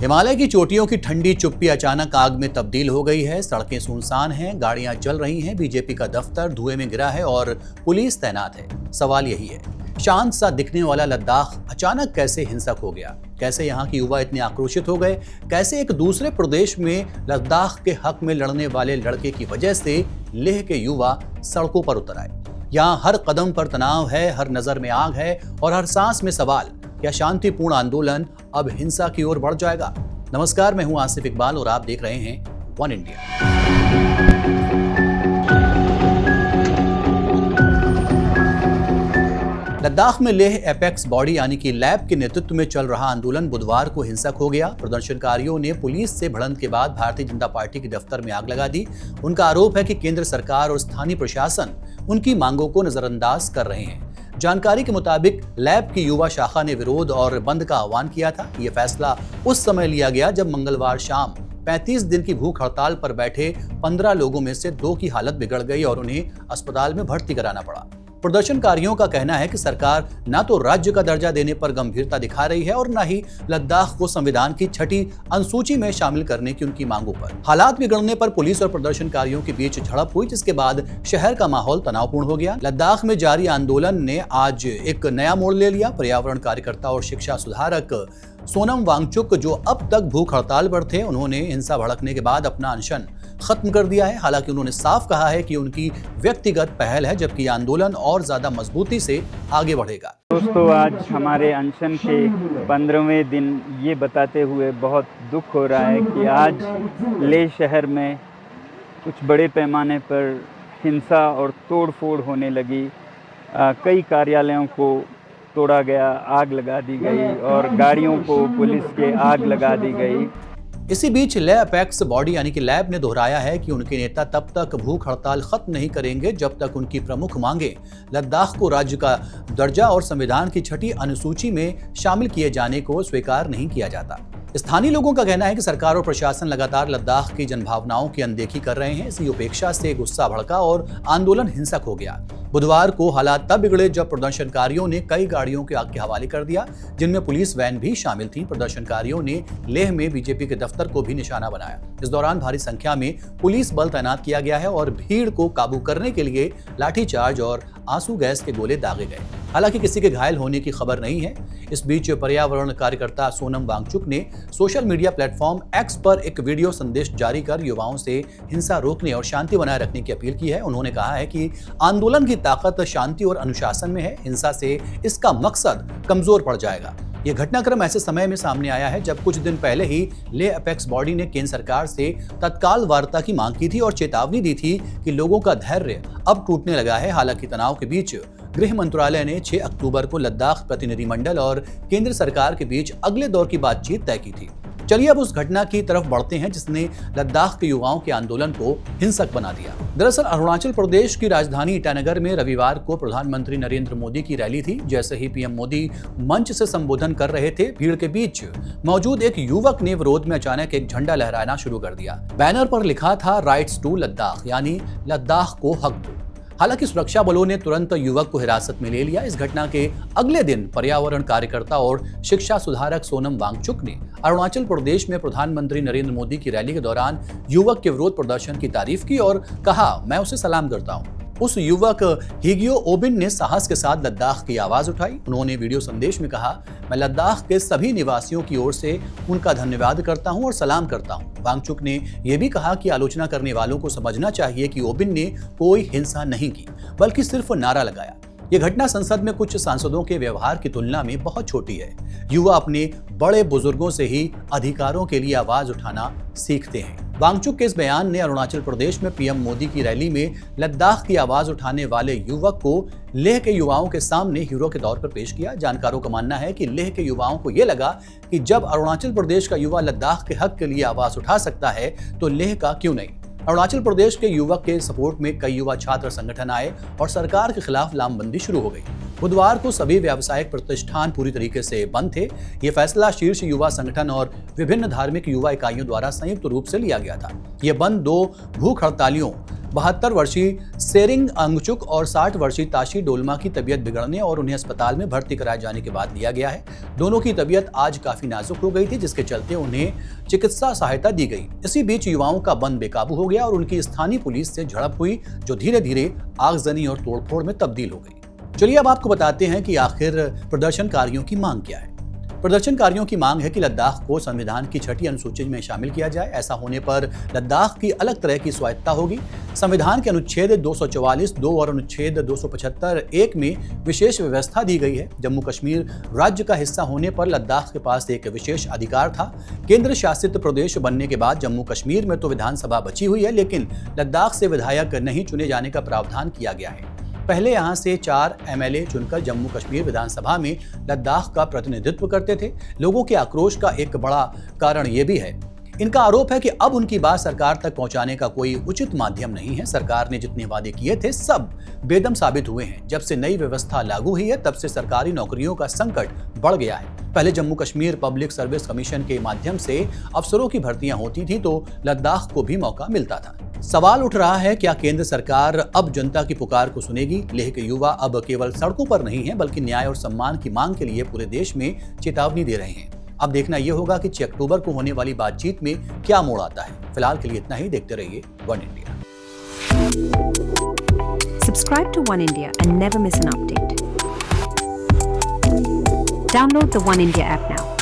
हिमालय की चोटियों की ठंडी चुप्पी अचानक आग में तब्दील हो गई है। सड़कें सुनसान हैं, गाड़ियां चल रही हैं, बीजेपी का दफ्तर धुएं में गिरा है और पुलिस तैनात है। सवाल यही है, शांत सा दिखने वाला लद्दाख अचानक कैसे हिंसक हो गया? कैसे यहाँ की युवा इतने आक्रोशित हो गए? कैसे एक दूसरे प्रदेश में लद्दाख के हक में लड़ने वाले लड़के की वजह से लेह के युवा सड़कों पर उतर आए? यहाँ हर कदम पर तनाव है, हर नजर में आग है और हर सांस में सवाल, क्या शांतिपूर्ण आंदोलन अब हिंसा की ओर बढ़ जाएगा? नमस्कार, मैं हूं आसिफ इकबाल और आप देख रहे हैं वन इंडिया। लद्दाख में लेह एपेक्स बॉडी यानी कि लैब के नेतृत्व में चल रहा आंदोलन बुधवार को हिंसक हो गया। प्रदर्शनकारियों ने पुलिस से भिड़ंत के बाद भारतीय जनता पार्टी के दफ्तर में आग लगा दी। उनका आरोप है कि केंद्र सरकार और स्थानीय प्रशासन उनकी मांगों को नजरअंदाज कर रहे हैं। जानकारी के मुताबिक लैब की युवा शाखा ने विरोध और बंद का आह्वान किया था। यह फैसला उस समय लिया गया जब मंगलवार शाम 35 दिन की भूख हड़ताल पर बैठे 15 लोगों में से 2 की हालत बिगड़ गई और उन्हें अस्पताल में भर्ती कराना पड़ा। प्रदर्शनकारियों का कहना है कि सरकार न तो राज्य का दर्जा देने पर गंभीरता दिखा रही है और न ही लद्दाख को संविधान की 6ठी अनुसूची में शामिल करने की उनकी मांगों पर। हालात बिगड़ने पर पुलिस और प्रदर्शनकारियों के बीच झड़प हुई, जिसके बाद शहर का माहौल तनावपूर्ण हो गया। लद्दाख में जारी आंदोलन ने आज एक नया मोड़ ले लिया। पर्यावरण कार्यकर्ता और शिक्षा सुधारक सोनम वांगचुक, जो अब तक भूख हड़ताल पर थे, उन्होंने हिंसा भड़कने के बाद अपना अनशन खत्म कर दिया है। हालांकि उन्होंने साफ कहा है कि उनकी व्यक्तिगत पहल है, जबकि आंदोलन और ज्यादा मजबूती से आगे बढ़ेगा। दोस्तों, आज हमारे अनशन के 15वें दिन ये बताते हुए बहुत दुख हो रहा है कि आज लेह शहर में कुछ बड़े पैमाने पर हिंसा और तोड़फोड़ होने लगी। कई कार्यालयों को तोड़ा गया, आग लगा दी गई और गाड़ियों को पुलिस के आग लगा दी गई। इसी बीच लेह एपेक्स बॉडी यानी कि लैब ने दोहराया है कि उनके नेता तब तक भूख हड़ताल खत्म नहीं करेंगे जब तक उनकी प्रमुख मांगे लद्दाख को राज्य का दर्जा और संविधान की 6ठी अनुसूची में शामिल किए जाने को स्वीकार नहीं किया जाता। स्थानीय लोगों का कहना है कि सरकार और प्रशासन लगातार लद्दाख की जनभावनाओं की अनदेखी कर रहे हैं। इसी उपेक्षा से गुस्सा भड़का और आंदोलन हिंसक हो गया। बुधवार को हालात तब बिगड़े जब प्रदर्शनकारियों ने कई गाड़ियों के आग के हवाले कर दिया, जिनमें पुलिस वैन भी शामिल थी। प्रदर्शनकारियों ने लेह में बीजेपी के दफ्तर को भी निशाना बनाया। इस दौरान भारी संख्या में पुलिस बल तैनात किया गया है और भीड़ को काबू करने के लिए लाठीचार्ज और आंसू गैस के गोले दागे गए। हालांकि किसी के घायल होने की खबर नहीं है। इस बीच पर्यावरण कार्यकर्ता सोनम वांगचुक ने सोशल मीडिया प्लेटफॉर्म एक्स पर एक वीडियो संदेश जारी कर युवाओं से हिंसा रोकने और शांति बनाए रखने की अपील की है। उन्होंने कहा है कि आंदोलन की ताकत शांति और अनुशासन में है। हिंसा से इसका मकसद कमजोर पड़ जाएगा। यह घटनाक्रम ऐसे समय में सामने आया है जब कुछ दिन पहले ही लेह एपेक्स बॉडी ने केंद्र सरकार से तत्काल वार्ता की मांग की थी और चेतावनी दी थी कि लोगों का धैर्य अब टूटने लगा है। हालांकि तनाव के बीच गृह मंत्रालय ने 6 अक्टूबर को लद्दाख प्रतिनिधिमंडल और केंद्र सरकार के बीच अगले दौर की बातचीत तय की थी। चलिए अब उस घटना की तरफ बढ़ते हैं जिसने लद्दाख के युवाओं के आंदोलन को हिंसक बना दिया। दरअसल अरुणाचल प्रदेश की राजधानी ईटानगर में रविवार को प्रधानमंत्री नरेंद्र मोदी की रैली थी। जैसे ही पीएम मोदी मंच से संबोधन कर रहे थे, भीड़ के बीच मौजूद एक युवक ने विरोध में अचानक एक झंडा लहराना शुरू कर दिया। बैनर पर लिखा था राइट्स टू लद्दाख, यानी लद्दाख को हक दो। हालांकि सुरक्षा बलों ने तुरंत युवक को हिरासत में ले लिया। इस घटना के अगले दिन पर्यावरण कार्यकर्ता और शिक्षा सुधारक सोनम वांगचुक ने अरुणाचल प्रदेश में प्रधानमंत्री नरेंद्र मोदी की रैली के दौरान युवक के विरोध प्रदर्शन की तारीफ की और कहा, मैं उसे सलाम करता हूं। उस युवक हिगियो ओबिन ने साहस के साथ लद्दाख की आवाज उठाई। उन्होंने वीडियो संदेश में कहा, मैं लद्दाख के सभी निवासियों की ओर से उनका धन्यवाद करता हूं और सलाम करता हूं। वांगचुक ने यह भी कहा कि आलोचना करने वालों को समझना चाहिए कि ओबिन ने कोई हिंसा नहीं की, बल्कि सिर्फ नारा लगाया। यह घटना संसद में कुछ सांसदों के व्यवहार की तुलना में बहुत छोटी है। युवा अपने बड़े बुजुर्गों से ही अधिकारों के लिए आवाज उठाना सीखते हैं। वांगचुक के इस बयान ने अरुणाचल प्रदेश में पीएम मोदी की रैली में लद्दाख की आवाज उठाने वाले युवक को लेह के युवाओं के सामने हीरो के तौर पर पेश किया। जानकारों का मानना है कि लेह के युवाओं को यह लगा कि जब अरुणाचल प्रदेश का युवा लद्दाख के हक के लिए आवाज उठा सकता है तो लेह का क्यों नहीं। अरुणाचल प्रदेश के युवक के सपोर्ट में कई युवा छात्र संगठन आए और सरकार के खिलाफ लामबंदी शुरू हो गई। बुधवार को सभी व्यावसायिक प्रतिष्ठान पूरी तरीके से बंद थे। ये फैसला शीर्ष युवा संगठन और विभिन्न धार्मिक युवा इकाइयों द्वारा संयुक्त रूप से लिया गया था। ये बंद 2 भूख हड़तालियों 72 वर्षीय सेरिंग अंगचुक और 60 वर्षीय ताशी डोलमा की तबीयत बिगड़ने और उन्हें अस्पताल में भर्ती कराए जाने के बाद लिया गया है। दोनों की तबीयत आज काफी नाजुक हो गई थी, जिसके चलते उन्हें चिकित्सा सहायता दी गई। इसी बीच युवाओं का मन बेकाबू हो गया और उनकी स्थानीय पुलिस से झड़प हुई, जो धीरे धीरे आगजनी और तोड़फोड़ में तब्दील हो गई। चलिए अब आपको बताते हैं कि आखिर प्रदर्शनकारियों की मांग क्या है। प्रदर्शनकारियों की मांग है कि लद्दाख को संविधान की 6ठी अनुसूची में शामिल किया जाए। ऐसा होने पर लद्दाख की अलग तरह की स्वायत्तता होगी। संविधान के अनुच्छेद 244(2) और अनुच्छेद 275(1) में विशेष व्यवस्था दी गई है। जम्मू कश्मीर राज्य का हिस्सा होने पर लद्दाख के पास एक विशेष अधिकार था। केंद्र शासित प्रदेश बनने के बाद जम्मू कश्मीर में तो विधानसभा बची हुई है, लेकिन लद्दाख से विधायक नहीं चुने जाने का प्रावधान किया गया है। पहले यहां से 4 MLA चुनकर जम्मू कश्मीर विधानसभा में लद्दाख का प्रतिनिधित्व करते थे। लोगों के आक्रोश का एक बड़ा कारण यह भी है, इनका आरोप है कि अब उनकी बात सरकार तक पहुंचाने का कोई उचित माध्यम नहीं है। सरकार ने जितने वादे किए थे सब बेदम साबित हुए हैं। जब से नई व्यवस्था लागू हुई है तब से सरकारी नौकरियों का संकट बढ़ गया है। पहले Jammu Kashmir public service commission के माध्यम से अफसरों की भर्तियां होती थी तो लद्दाख को भी मौका मिलता था। सवाल उठ रहा है, क्या केंद्र सरकार अब जनता की पुकार को सुनेगी? लेह के युवा अब केवल सड़कों पर नहीं है, बल्कि न्याय और सम्मान की मांग के लिए पूरे देश में चेतावनी दे रहे हैं। अब देखना यह होगा कि 6 अक्टूबर को होने वाली बातचीत में क्या मोड़ आता है। फिलहाल के लिए इतना ही। देखते रहिए one India. Subscribe to One India and never miss an update. Download the One India app now.